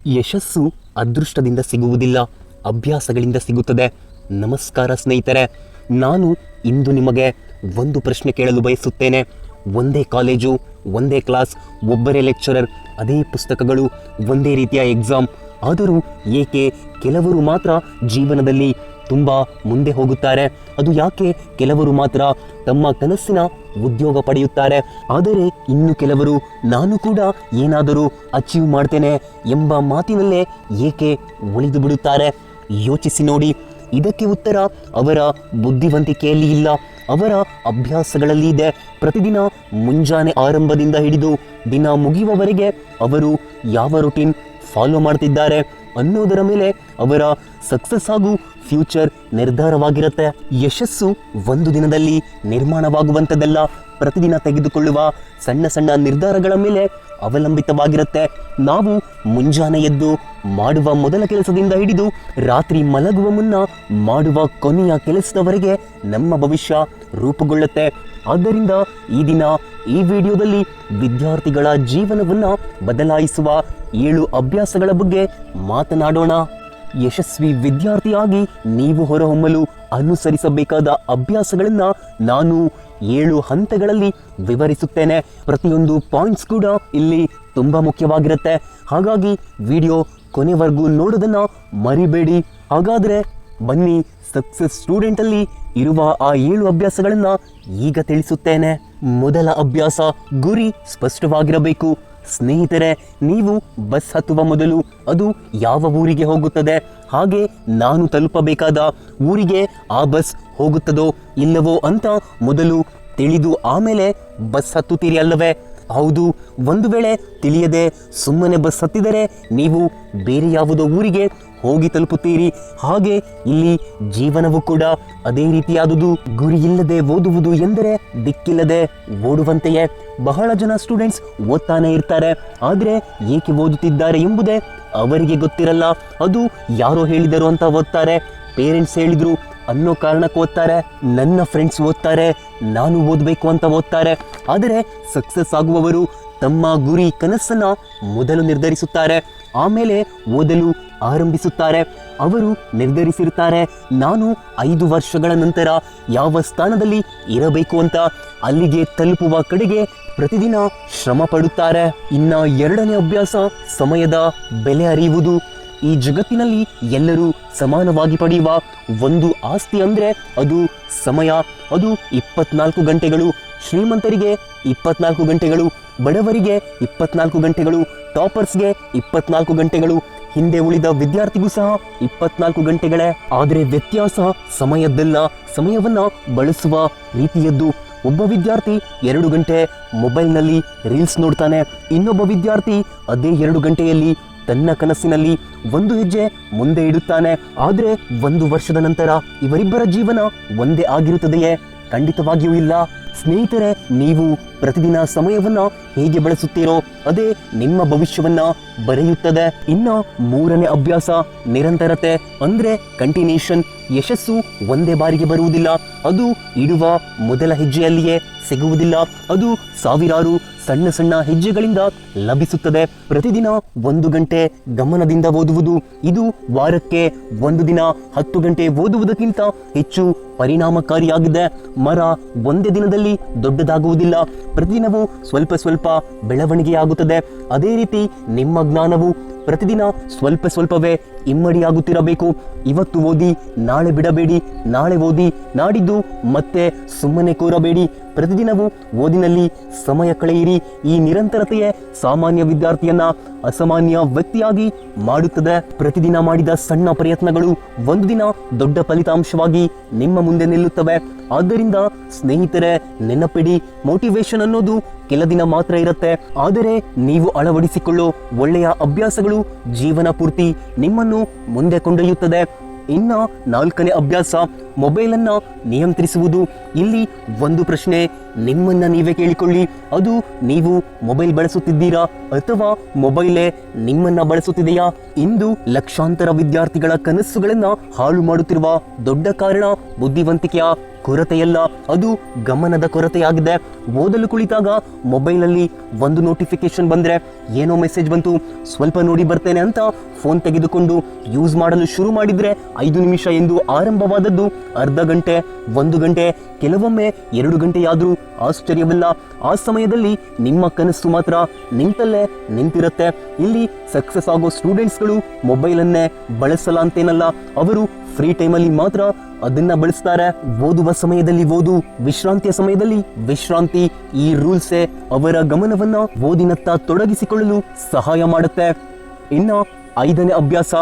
ಯಶಸ್ಸು ಅದೃಷ್ಟದಿಂದ ಸಿಗುವುದಿಲ್ಲ, ಅಭ್ಯಾಸಗಳಿಂದ ಸಿಗುತ್ತದೆ. ನಮಸ್ಕಾರ ಸ್ನೇಹಿತರೆ, ನಾನು ಇಂದು ನಿಮಗೆ ಒಂದು ಪ್ರಶ್ನೆ ಕೇಳಲು ಬಯಸುತ್ತೇನೆ. ಒಂದೇ ಕಾಲೇಜು, ಒಂದೇ ಕ್ಲಾಸ್, ಒಬ್ಬರೇ ಲೆಕ್ಚರರ್, ಅದೇ ಪುಸ್ತಕಗಳು, ಒಂದೇ ರೀತಿಯ ಎಕ್ಸಾಮ್, ಆದರೂ ಏಕೆ ಕೆಲವರು ಮಾತ್ರ ಜೀವನದಲ್ಲಿ ತುಂಬ ಮುಂದೆ ಹೋಗುತ್ತಾರೆ? ಅದು ಯಾಕೆ ಕೆಲವರು ಮಾತ್ರ ತಮ್ಮ ಕನಸಿನ ಉದ್ಯೋಗ ಪಡೆಯುತ್ತಾರೆ, ಆದರೆ ಇನ್ನು ಕೆಲವರು ನಾನು ಕೂಡ ಏನಾದರೂ ಅಚೀವ್ ಮಾಡ್ತೇನೆ ಎಂಬ ಮಾತಿನಲ್ಲೇ ಏಕೆ ಉಳಿದು ಬಿಡುತ್ತಾರೆ? ಯೋಚಿಸಿ ನೋಡಿ. ಇದಕ್ಕೆ ಉತ್ತರ ಅವರ ಬುದ್ಧಿವಂತಿಕೆಯಲ್ಲಿ ಇಲ್ಲ, ಅವರ ಅಭ್ಯಾಸಗಳಲ್ಲಿ ಇದೆ. ಪ್ರತಿದಿನ ಮುಂಜಾನೆ ಆರಂಭದಿಂದ ಹಿಡಿದು ದಿನ ಮುಗಿಯುವವರೆಗೆ ಅವರು ಯಾವ ರೂಟೀನ್ ಫಾಲೋ ಮಾಡ್ತಿದ್ದಾರೆ ಅನ್ನೋದರ ಮೇಲೆ ಅವರ ಸಕ್ಸಸ್ ಹಾಗೂ ಫ್ಯೂಚರ್ ನಿರ್ಧಾರವಾಗಿರುತ್ತೆ. ಯಶಸ್ಸು ಒಂದು ದಿನದಲ್ಲಿ ನಿರ್ಮಾಣವಾಗುವಂಥದ್ದಲ್ಲ, ಪ್ರತಿದಿನ ತೆಗೆದುಕೊಳ್ಳುವ ಸಣ್ಣ ಸಣ್ಣ ನಿರ್ಧಾರಗಳ ಮೇಲೆ ಅವಲಂಬಿತವಾಗಿರುತ್ತೆ. ನಾವು ಮುಂಜಾನೆ ಎದ್ದು ಮಾಡುವ ಮೊದಲ ಕೆಲಸದಿಂದ ಹಿಡಿದು ರಾತ್ರಿ ಮಲಗುವ ಮುನ್ನ ಮಾಡುವ ಕೊನೆಯ ಕೆಲಸದವರೆಗೆ ನಮ್ಮ ಭವಿಷ್ಯ ರೂಪುಗೊಳ್ಳುತ್ತೆ. ಆದ್ದರಿಂದ ಈ ದಿನ ಈ ವಿಡಿಯೋದಲ್ಲಿ ವಿದ್ಯಾರ್ಥಿಗಳ ಜೀವನವನ್ನು ಬದಲಾಯಿಸುವ 7 ಅಭ್ಯಾಸಗಳ ಬಗ್ಗೆ ಮಾತನಾಡೋಣ. ಯಶಸ್ವಿ ವಿದ್ಯಾರ್ಥಿಯಾಗಿ ನೀವು ಹೊರಹೊಮ್ಮಲು ಅನುಸರಿಸಬೇಕಾದ ಅಭ್ಯಾಸಗಳನ್ನು ನಾನು 7 ಹಂತಗಳಲ್ಲಿ ವಿವರಿಸುತ್ತೇನೆ. ಪ್ರತಿಯೊಂದು ಪಾಯಿಂಟ್ಸ್ ಕೂಡ ಇಲ್ಲಿ ತುಂಬ ಮುಖ್ಯವಾಗಿರುತ್ತೆ. ಹಾಗಾಗಿ ವಿಡಿಯೋ ಕೊನೆವರೆಗೂ ನೋಡೋದನ್ನು ಮರಿಬೇಡಿ. ಹಾಗಾದರೆ ಬನ್ನಿ, ಸಕ್ಸಸ್ ಸ್ಟೂಡೆಂಟಲ್ಲಿ ಇರುವ ಆ 7 ಅಭ್ಯಾಸಗಳನ್ನು ಈಗ ತಿಳಿಸುತ್ತೇನೆ. ಮೊದಲ ಅಭ್ಯಾಸ, ಗುರಿ ಸ್ಪಷ್ಟವಾಗಿರಬೇಕು. ಸ್ನೇಹಿತರೆ, ನೀವು ಬಸ್ ಹತ್ತುವ ಮೊದಲು ಅದು ಯಾವ ಊರಿಗೆ ಹೋಗುತ್ತದೆ, ಹಾಗೆ ನಾನು ತಲುಪಬೇಕಾದ ಊರಿಗೆ ಆ ಬಸ್ ಹೋಗುತ್ತದೋ ಇಲ್ಲವೋ ಅಂತ ಮೊದಲು ತಿಳಿದು ಆಮೇಲೆ ಬಸ್ ಹತ್ತುತ್ತೀರಿ ಅಲ್ಲವೇ? ಹೌದು. ಒಂದು ವೇಳೆ ತಿಳಿಯದೆ ಸುಮ್ಮನೆ ಬಸ್ ಹತ್ತಿದರೆ ನೀವು ಬೇರೆ ಯಾವುದೋ ಊರಿಗೆ ಹೋಗಿ ತಲುಪುತ್ತೀರಿ. ಹಾಗೆ ಇಲ್ಲಿ ಜೀವನವೂ ಕೂಡ ಅದೇ ರೀತಿಯಾದುದು. ಗುರಿ ಇಲ್ಲದೆ ಓದುವುದು ಎಂದರೆ ದಿಕ್ಕಿಲ್ಲದೆ ಓಡುವಂತೆಯೇ. ಬಹಳ ಜನ ಸ್ಟೂಡೆಂಟ್ಸ್ ಓದ್ತಾನೆ ಇರ್ತಾರೆ, ಆದರೆ ಏಕೆ ಓದುತ್ತಿದ್ದಾರೆ ಎಂಬುದೇ ಅವರಿಗೆ ಗೊತ್ತಿರಲ್ಲ. ಅದು ಯಾರೋ ಹೇಳಿದರು ಅಂತ ಓದ್ತಾರೆ, ಪೇರೆಂಟ್ಸ್ ಹೇಳಿದ್ರು ಅನ್ನೋ ಕಾರಣಕ್ಕೆ ಓದ್ತಾರೆ, ನನ್ನ ಫ್ರೆಂಡ್ಸ್ ಓದ್ತಾರೆ ನಾನು ಓದಬೇಕು ಅಂತ ಓದ್ತಾರೆ. ಆದರೆ ಸಕ್ಸಸ್ ಆಗುವವರು ತಮ್ಮ ಗುರಿ ಕನಸನ್ನ ಮೊದಲು ನಿರ್ಧರಿಸುತ್ತಾರೆ, ಆಮೇಲೆ ಓದಲು ಆರಂಭಿಸುತ್ತಾರೆ. ಅವರು ನಿರ್ಧರಿಸಿರುತ್ತಾರೆ, ನಾನು 5 ವರ್ಷಗಳ ನಂತರ ಯಾವ ಸ್ಥಾನದಲ್ಲಿ ಇರಬೇಕು ಅಂತ. ಅಲ್ಲಿಗೆ ತಲುಪುವ ಕಡೆಗೆ ಪ್ರತಿದಿನ ಶ್ರಮ ಪಡುತ್ತಾರೆ. ಇನ್ನು 2ನೇ ಅಭ್ಯಾಸ, ಸಮಯದ ಬೆಲೆ ಅರಿಯುವುದು. ಈ ಜಗತ್ತಿನಲ್ಲಿ ಎಲ್ಲರೂ ಸಮಾನವಾಗಿ ಪಡೆಯುವ ಒಂದು ಆಸ್ತಿ ಅಂದರೆ ಅದು ಸಮಯ. ಅದು 24 ಗಂಟೆಗಳು. ಶ್ರೀಮಂತರಿಗೆ 24 ಗಂಟೆಗಳು, ಬಡವರಿಗೆ 24 ಗಂಟೆಗಳು, ಟಾಪರ್ಸ್ಗೆ 24 ಗಂಟೆಗಳು, ಹಿಂದೆ ಉಳಿದ ವಿದ್ಯಾರ್ಥಿಗೂ ಸಹ 24 ಗಂಟೆಗಳೇ. ಆದರೆ ವ್ಯತ್ಯಾಸ ಸಮಯದ್ದಲ್ಲ, ಸಮಯವನ್ನು ಬಳಸುವ ರೀತಿಯದ್ದು. ಒಬ್ಬ ವಿದ್ಯಾರ್ಥಿ 2 ಗಂಟೆ ಮೊಬೈಲ್ನಲ್ಲಿ ರೀಲ್ಸ್ ನೋಡ್ತಾನೆ, ಇನ್ನೊಬ್ಬ ವಿದ್ಯಾರ್ಥಿ ಅದೇ 2 ಗಂಟೆಯಲ್ಲಿ ತನ್ನ ಕನಸಿನಲ್ಲಿ ಒಂದು ಹೆಜ್ಜೆ ಮುಂದೆ ಇಡುತ್ತಾನೆ. ಆದರೆ 1 ವರ್ಷದ ನಂತರ ಇವರಿಬ್ಬರ ಜೀವನ ಒಂದೇ ಆಗಿರುತ್ತದೆಯೇ? ಖಂಡಿತವಾಗಿಯೂ ಇಲ್ಲ. ಸ್ನೇಹಿತರೆ, ನೀವು ಪ್ರತಿದಿನ ಸಮಯವನ್ನ ಹೇಗೆ ಬಳಸುತ್ತೀರೋ ಅದೇ ನಿಮ್ಮ ಭವಿಷ್ಯವನ್ನ ಬರೆಯುತ್ತದೆ. ಇನ್ನು 3ನೇ ಅಭ್ಯಾಸ, ನಿರಂತರತೆ ಅಂದ್ರೆ ಕಂಟಿನ್ಯೂಷನ್. ಯಶಸ್ಸು ಒಂದೇ ಬಾರಿಗೆ ಬರುವುದಿಲ್ಲ, ಅದು ಇಡುವ ಮೊದಲ ಹೆಜ್ಜೆಯಲ್ಲಿಯೇ ಸಿಗುವುದಿಲ್ಲ. ಅದು ಸಾವಿರಾರು ಸಣ್ಣ ಸಣ್ಣ ಹೆಜ್ಜೆಗಳಿಂದ ಲಭಿಸುತ್ತದೆ. ಪ್ರತಿದಿನ 1 ಗಂಟೆ ಗಮನದಿಂದ ಓದುವುದು, ಇದು ವಾರಕ್ಕೆ 1 ದಿನ 10 ಗಂಟೆ ಓದುವುದಕ್ಕಿಂತ ಹೆಚ್ಚು ಪರಿಣಾಮಕಾರಿಯಾಗಿದೆ. ಮರ ಒಂದೇ ದಿನದಲ್ಲಿ ದೊಡ್ಡದಾಗುವುದಿಲ್ಲ, ಪ್ರತಿದಿನವೂ ಸ್ವಲ್ಪ ಸ್ವಲ್ಪ ಬೆಳವಣಿಗೆಯಾಗುತ್ತದೆ. ಅದೇ ರೀತಿ ನಿಮ್ಮ ಜ್ಞಾನವು ಪ್ರತಿದಿನ ಸ್ವಲ್ಪ ಸ್ವಲ್ಪವೇ ಇಮ್ಮಡಿಯಾಗುತ್ತಿರಬೇಕು. ಇವತ್ತು ಓದಿ ನಾಳೆ ಬಿಡಬೇಡಿ, ನಾಳೆ ಓದಿ ನಾಡಿದ್ದು ಮತ್ತೆ ಸುಮ್ಮನೆ ಕೂರಬೇಡಿ. ಪ್ರತಿದಿನವೂ ಓದಿನಲ್ಲಿ ಸಮಯ ಕಳೆಯಿರಿ. ಈ ನಿರಂತರತೆಯೇ ಸಾಮಾನ್ಯ ವಿದ್ಯಾರ್ಥಿಯನ್ನ ಅಸಾಮಾನ್ಯ ವ್ಯಕ್ತಿಯಾಗಿ ಮಾಡುತ್ತದೆ. ಪ್ರತಿದಿನ ಮಾಡಿದ ಸಣ್ಣ ಪ್ರಯತ್ನಗಳು ಒಂದು ದಿನ ದೊಡ್ಡ ಫಲಿತಾಂಶವಾಗಿ ನಿಮ್ಮ ಮುಂದೆ ನಿಲ್ಲುತ್ತವೆ. ಆದ್ದರಿಂದ ಸ್ನೇಹಿತರೆ, ನೆನಪಿಡಿ, ಮೋಟಿವೇಶನ್ ಅನ್ನೋದು ಕೆಲ ದಿನ ಮಾತ್ರ ಇರುತ್ತೆ, ಆದರೆ ನೀವು ಅಳವಡಿಸಿಕೊಳ್ಳೋ ಒಳ್ಳೆಯ ಅಭ್ಯಾಸಗಳು ಜೀವನ ಪೂರ್ತಿ ನಿಮ್ಮನ್ನು ಮುಂದೆ ಕೊಂಡೊಯ್ಯುತ್ತದೆ. ಇನ್ನು 4ನೇ ಅಭ್ಯಾಸ, ಮೊಬೈಲನ್ನು ನಿಯಂತ್ರಿಸುವುದು. ಇಲ್ಲಿ ಒಂದು ಪ್ರಶ್ನೆ ನಿಮ್ಮನ್ನ ನೀವೇ ಕೇಳಿಕೊಳ್ಳಿ, ಅದು ನೀವು ಮೊಬೈಲ್ ಬಳಸುತ್ತಿದ್ದೀರಾ ಅಥವಾ ಮೊಬೈಲೇ ನಿಮ್ಮನ್ನ ಬಳಸುತ್ತಿದೆಯಾ? ಇಂದು ಲಕ್ಷಾಂತರ ವಿದ್ಯಾರ್ಥಿಗಳ ಕನಸುಗಳನ್ನ ಹಾಳು ಮಾಡುತ್ತಿರುವ ದೊಡ್ಡ ಕಾರಣ ಬುದ್ಧಿವಂತಿಕೆಯ ಕೊರತೆಯಲ್ಲ, ಅದು ಗಮನದ ಕೊರತೆಯಾಗಿದೆ. ಓದಲು ಕುಳಿತಾಗ ಮೊಬೈಲಲ್ಲಿ ಒಂದು ನೋಟಿಫಿಕೇಶನ್ ಬಂದರೆ, ಏನೋ ಮೆಸೇಜ್ ಬಂತು, ಸ್ವಲ್ಪ ನೋಡಿ ಬರ್ತೇನೆ ಅಂತ ಫೋನ್ ತೆಗೆದುಕೊಂಡು ಯೂಸ್ ಮಾಡಲು ಶುರು ಮಾಡಿದರೆ 5 ನಿಮಿಷ ಎಂದು ಆರಂಭವಾದದ್ದು ಅರ್ಧ ಗಂಟೆ, 1 ಗಂಟೆ, ಕೆಲವೊಮ್ಮೆ 2 ಗಂಟೆಯಾದರೂ ಆಶ್ಚರ್ಯವಿಲ್ಲ. ಆ ಸಮಯದಲ್ಲಿ ನಿಮ್ಮ ಕನಸು ಮಾತ್ರ ನಿಂತಲ್ಲೇ ನಿಂತಿರುತ್ತೆ. ಇಲ್ಲಿ ಸಕ್ಸಸ್ ಆಗೋ ಸ್ಟೂಡೆಂಟ್ಸ್ಗಳು ಮೊಬೈಲನ್ನೇ ಬಳಸಲ್ಲ ಅಂತೇನಲ್ಲ, ಅವರು ಫ್ರೀ ಟೈಮಲ್ಲಿ ಮಾತ್ರ ಅದನ್ನ ಬಳಸ್ತಾರೆ. ಓದುವ ಸಮಯದಲ್ಲಿ ಓದು, ವಿಶ್ರಾಂತಿಯ ಸಮಯದಲ್ಲಿ ವಿಶ್ರಾಂತಿ. ಈ ರೂಲ್ಸೇ ಅವರ ಗಮನವನ್ನ ಓದಿನತ್ತ ತೊಡಗಿಸಿಕೊಳ್ಳಲು ಸಹಾಯ ಮಾಡುತ್ತೆ. ಇನ್ನು 5ನೇ ಅಭ್ಯಾಸ,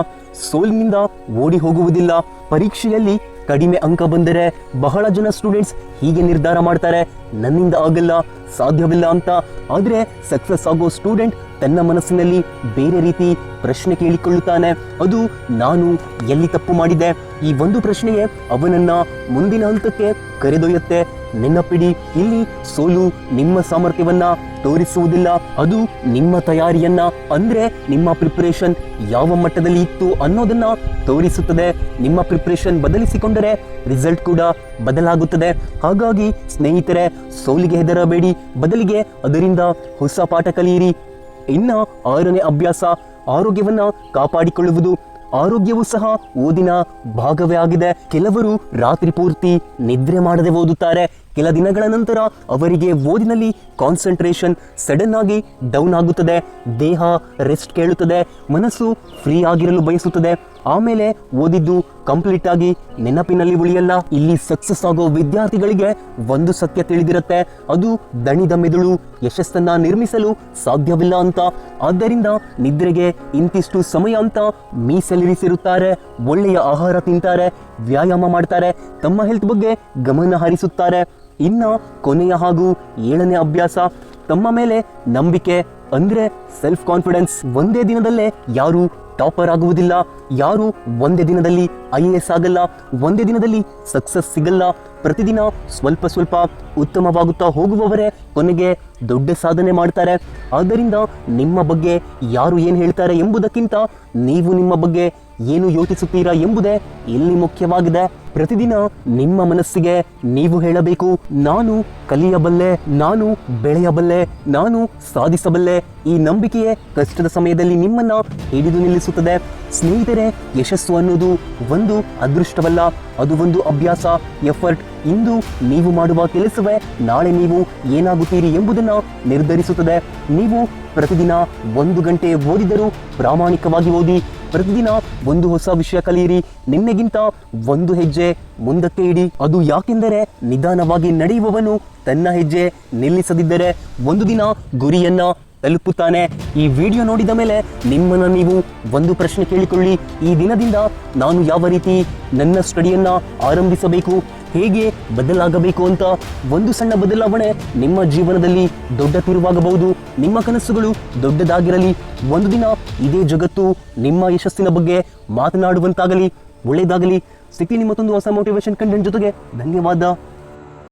ಸೋಲಿನಿಂದ ಓಡಿ ಹೋಗುವುದಿಲ್ಲ. ಪರೀಕ್ಷೆಯಲ್ಲಿ ಕಡಿಮೆ ಅಂಕ ಬಂದರೆ ಬಹಳ ಜನ ಸ್ಟೂಡೆಂಟ್ಸ್ ಹೀಗೆ ನಿರ್ಧಾರ ಮಾಡ್ತಾರೆ, ನನ್ನಿಂದ ಆಗಲ್ಲ, ಸಾಧ್ಯವಿಲ್ಲ ಅಂತ. ಆದರೆ ಸಕ್ಸಸ್ ಆಗೋ ಸ್ಟೂಡೆಂಟ್ ತನ್ನ ಮನಸ್ಸಿನಲ್ಲಿ ಬೇರೆ ರೀತಿ ಪ್ರಶ್ನೆ ಕೇಳಿಕೊಳ್ಳುತ್ತಾನೆ. ಅದು ನಾನು ಎಲ್ಲಿ ತಪ್ಪು ಮಾಡಿದೆ? ಈ ಒಂದು ಪ್ರಶ್ನೆಯೇ ಅವನನ್ನ ಮುಂದಿನ ಹಂತಕ್ಕೆ ಕರೆದೊಯ್ಯುತ್ತೆ. ನೆನಪಿಡಿ, ಇಲ್ಲಿ ಸೋಲು ನಿಮ್ಮ ಸಾಮರ್ಥ್ಯವನ್ನ ತೋರಿಸುವುದಿಲ್ಲ, ಅದು ನಿಮ್ಮ ತಯಾರಿಯನ್ನ, ಅಂದ್ರೆ ನಿಮ್ಮ ಪ್ರಿಪರೇಷನ್ ಯಾವ ಮಟ್ಟದಲ್ಲಿ ಇತ್ತು ಅನ್ನೋದನ್ನ ತೋರಿಸುತ್ತದೆ. ನಿಮ್ಮ ಪ್ರಿಪರೇಷನ್ ಬದಲಿಸಿಕೊಂಡರೆ ರಿಸಲ್ಟ್ ಕೂಡ ಬದಲಾಗುತ್ತದೆ. ಹಾಗಾಗಿ ಸ್ನೇಹಿತರೆ, ಸೋಲಿಗೆ ಹೆದರಬೇಡಿ, ಬದಲಿಗೆ ಅದರಿಂದ ಹೊಸ ಪಾಠ ಕಲಿಯಿರಿ. ಇನ್ನು 6ನೇ ಅಭ್ಯಾಸ, ಆರೋಗ್ಯವನ್ನ ಕಾಪಾಡಿಕೊಳ್ಳುವುದು. ಆರೋಗ್ಯವು ಸಹ ಓದಿನ ಭಾಗವೇ ಆಗಿದೆ. ಕೆಲವರು ರಾತ್ರಿ ಪೂರ್ತಿ ನಿದ್ರೆ ಮಾಡದೆ ಓದುತ್ತಾರೆ. ಕೆಲ ದಿನಗಳ ನಂತರ ಅವರಿಗೆ ಓದಿನಲ್ಲಿ ಕಾನ್ಸಂಟ್ರೇಷನ್ ಸಡನ್ ಆಗಿ ಡೌನ್ ಆಗುತ್ತದೆ. ದೇಹ ರೆಸ್ಟ್ ಕೇಳುತ್ತದೆ, ಮನಸ್ಸು ಫ್ರೀ ಆಗಿರಲು ಬಯಸುತ್ತದೆ. ಆಮೇಲೆ ಓದಿದ್ದು ಕಂಪ್ಲೀಟ್ ಆಗಿ ನೆನಪಿನಲ್ಲಿ ಉಳಿಯಲ್ಲ. ಇಲ್ಲಿ ಸಕ್ಸಸ್ ಆಗೋ ವಿದ್ಯಾರ್ಥಿಗಳಿಗೆ ಒಂದು ಸತ್ಯ ತಿಳಿದಿರುತ್ತೆ, ಅದು ದಣಿದ ಮೆದುಳು ಯಶಸ್ಸನ್ನ ನಿರ್ಮಿಸಲು ಸಾಧ್ಯವಿಲ್ಲ ಅಂತ. ಆದ್ದರಿಂದ ನಿದ್ರೆಗೆ ಇಂತಿಷ್ಟು ಸಮಯ ಅಂತ ಮೀಸಲಿರಿಸಿರುತ್ತಾರೆ. ಒಳ್ಳೆಯ ಆಹಾರ ತಿಂತಾರೆ, ವ್ಯಾಯಾಮ ಮಾಡ್ತಾರೆ, ತಮ್ಮ ಹೆಲ್ತ್ ಬಗ್ಗೆ ಗಮನ ಹರಿಸುತ್ತಾರೆ. ಇನ್ನು ಕೊನೆಯ ಹಾಗೂ 7ನೇ ಅಭ್ಯಾಸ, ತಮ್ಮ ಮೇಲೆ ನಂಬಿಕೆ, ಅಂದ್ರೆ ಸೆಲ್ಫ್ ಕಾನ್ಫಿಡೆನ್ಸ್. ಒಂದೇ ದಿನದಲ್ಲೇ ಯಾರು ಟಾಪರ್ ಆಗುವುದಿಲ್ಲ, ಯಾರು ಒಂದೇ ದಿನದಲ್ಲಿ IAS ಆಗಲ್ಲ, ಒಂದೇ ದಿನದಲ್ಲಿ ಸಕ್ಸಸ್ ಸಿಗಲ್ಲ. ಪ್ರತಿದಿನ ಸ್ವಲ್ಪ ಸ್ವಲ್ಪ ಉತ್ತಮವಾಗುತ್ತಾ ಹೋಗುವವರೇ ಕೊನೆಗೆ ದೊಡ್ಡ ಸಾಧನೆ ಮಾಡ್ತಾರೆ. ಆದ್ದರಿಂದ ನಿಮ್ಮ ಬಗ್ಗೆ ಯಾರು ಏನು ಹೇಳ್ತಾರೆ ಎಂಬುದಕ್ಕಿಂತ ನೀವು ನಿಮ್ಮ ಬಗ್ಗೆ ಏನು ಯೋಚಿಸುತ್ತೀರಾ ಎಂಬುದೇ ಇಲ್ಲಿ ಮುಖ್ಯವಾಗಿದೆ. ಪ್ರತಿದಿನ ನಿಮ್ಮ ಮನಸ್ಸಿಗೆ ನೀವು ಹೇಳಬೇಕು, ನಾನು ಕಲಿಯಬಲ್ಲೆ, ನಾನು ಬೆಳೆಯಬಲ್ಲೆ, ನಾನು ಸಾಧಿಸಬಲ್ಲೆ. ಈ ನಂಬಿಕೆಯೇ ಕಷ್ಟದ ಸಮಯದಲ್ಲಿ ನಿಮ್ಮನ್ನ ಹಿಡಿದು ನಿಲ್ಲಿಸುತ್ತದೆ. ಸ್ನೇಹಿತರೆ, ಯಶಸ್ಸು ಅನ್ನೋದು ಒಂದು ಅದೃಷ್ಟವಲ್ಲ, ಅದು ಒಂದು ಅಭ್ಯಾಸ, ಎಫರ್ಟ್. ಇಂದು ನೀವು ಮಾಡುವ ಕೆಲಸವೇ ನಾಳೆ ನೀವು ಏನಾಗುತ್ತೀರಿ ಎಂಬುದನ್ನು ನಿರ್ಧರಿಸುತ್ತದೆ. ನೀವು ಪ್ರತಿದಿನ 1 ಗಂಟೆ ಓದಿದರೂ ಪ್ರಾಮಾಣಿಕವಾಗಿ ಓದಿ. ಪ್ರತಿದಿನ ಒಂದು ಹೊಸ ವಿಷಯ ಕಲಿಯಿರಿ. ನಿನ್ನೆಗಿಂತ 1 ಹೆಜ್ಜೆ ಮುಂದಕ್ಕೆ ಇಡಿ. ಅದು ಯಾಕೆಂದರೆ ನಿಧಾನವಾಗಿ ನಡೆಯುವವನು ತನ್ನ ಹೆಜ್ಜೆ ನಿಲ್ಲಿಸದಿದ್ದರೆ ಒಂದು ದಿನ ಗುರಿಯನ್ನ ತಲುಪುತ್ತಾನೆ. ಈ ವಿಡಿಯೋ ನೋಡಿದ ಮೇಲೆ ನಿಮ್ಮನ್ನ ನೀವು ಒಂದು ಪ್ರಶ್ನೆ ಕೇಳಿಕೊಳ್ಳಿ, ಈ ದಿನದಿಂದ ನಾನು ಯಾವ ರೀತಿ ನನ್ನ ಸ್ಟಡಿಯನ್ನ ಆರಂಭಿಸಬೇಕು, ಹೇಗೆ ಬದಲಾಗಬೇಕು ಅಂತ. ಒಂದು ಸಣ್ಣ ಬದಲಾವಣೆ ನಿಮ್ಮ ಜೀವನದಲ್ಲಿ ದೊಡ್ಡ ತಿರುವಾಗಬಹುದು. ನಿಮ್ಮ ಕನಸುಗಳು ದೊಡ್ಡದಾಗಿರಲಿ. ಒಂದು ದಿನ ಇದೇ ಜಗತ್ತು ನಿಮ್ಮ ಯಶಸ್ಸಿನ ಬಗ್ಗೆ ಮಾತನಾಡುವಂತಾಗಲಿ. ಒಳ್ಳೆಯದಾಗಲಿ. ಸಿಗ್ತೀನಿ ಮತ್ತೊಂದು ಹೊಸ ಮೋಟಿವೇಶನ್ ಕಂಟೆಂಟ್ ಜೊತೆಗೆ. ಧನ್ಯವಾದ.